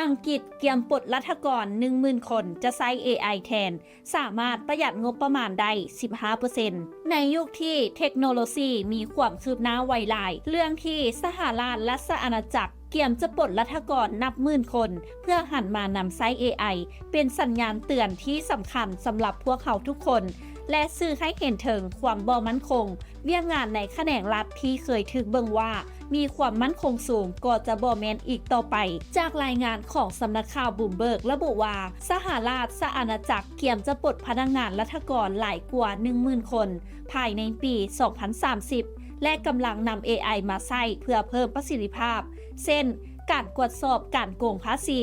อังกฤษเตรียมปลดรัฐกร 10,000 คนจะใช้ AI แทน สามารถประหยัดงบประมาณได้ 15% ในยุคที่เทคโนโลยีมีความคืบหน้าไวหลาย เรื่องที่สหรัฐและสหอาณาจักรเตรียมจะปลดรัฐกรนับหมื่นคน เพื่อหันมานำใช้ AI เป็นสัญญาณเตือนที่สำคัญสำหรับพวกเขาทุกคน และสื่อให้เห็นถึงความบ่มั่นคงเวียกงานในแขนงรัฐที่เคยถึกเบิ่งว่ามีความมั่นคงสูงก็จะบ่แม่นอีกต่อไปจากรายงานของสำนักข่าวบลูมเบิร์กระบุว่าสหรัฐสหอาณาจักรเตรียมจะปลดพนักงานรัฐกรหลายกว่า 10,000 คนภายในปี 2030 และกำลังนำ AI มาใช้เพื่อเพิ่มประสิทธิภาพเช่นการตรวจสอบการโกงภาษี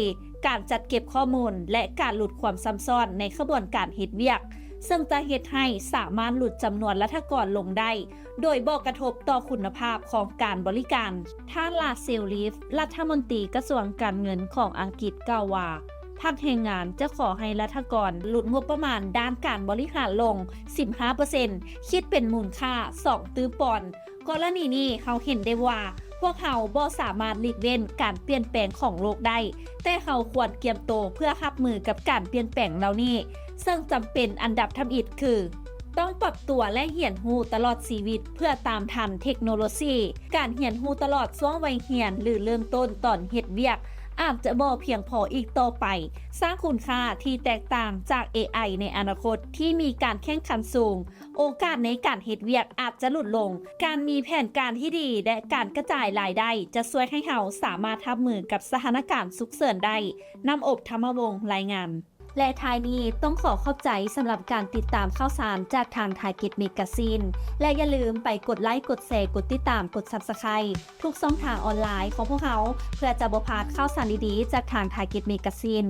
การจัดเก็บข้อมูลและการลดความซ้ำซ้อนในกระบวนการเฮ็ดเวียกซึ่งจะเฮ็ดให้สามารถลดจำนวนรัฐกรลงได้ โดยบ่กระทบต่อคุณภาพของการบริการท่านลาเซลลีฟรัฐมนตรีกระทรวงการเงินของอังกฤษกล่าวว่าภาคแรงงานจะขอให้รัฐกรลดงบประมาณด้านการบริหารลง 15% คิดเป็นมูลค่า 2 ตื้อปอนด์กรณีนี้เขาเห็นได้ว่าพวกเขาบ่สามารถหลีกเล่นการเปลี่ยนแปลงของโลกได้แต่เขาควรเตรียมตัวเพื่อรับมือกับการเปลี่ยนแปลงเหล่านี้ซึ่งจำเป็นอันดับทำอิฐคือต้องปรับตัวและเรียนรู้ตลอดชีวิตเพื่อตามทันเทคโนโลยีการเรียนรู้ตลอดช่วงวัยเรียนหรือเริ่มต้นตอนเฮ็ดเวียกอาจจะบ่เพียงพออีกต่อไปสร้างคุณค่าที่แตกต่างจาก AI ในอนาคตที่มีการแข่งขันสูงโอกาสในการเฮ็ดเวียกอาจจะลดลงการมีแผนการที่ดีและการกระจายรายได้จะช่วยให้เราสามารถรับมือกับสถานการณ์ฉุกเฉินได้นำอบธรรมวงศ์รายงานและท้ายนี้ต้องขอขอบใจสำหรับการติดตามข่าวสารจากทางThaikids Magazine และอย่าลืมไปกดไลค์กดแชร์กดติดตามกด Subscribe ทุกช่องทางออนไลน์ของพวกเขาเพื่อจะบ่พลาดข่าวสารดีๆจากทางThaikids Magazine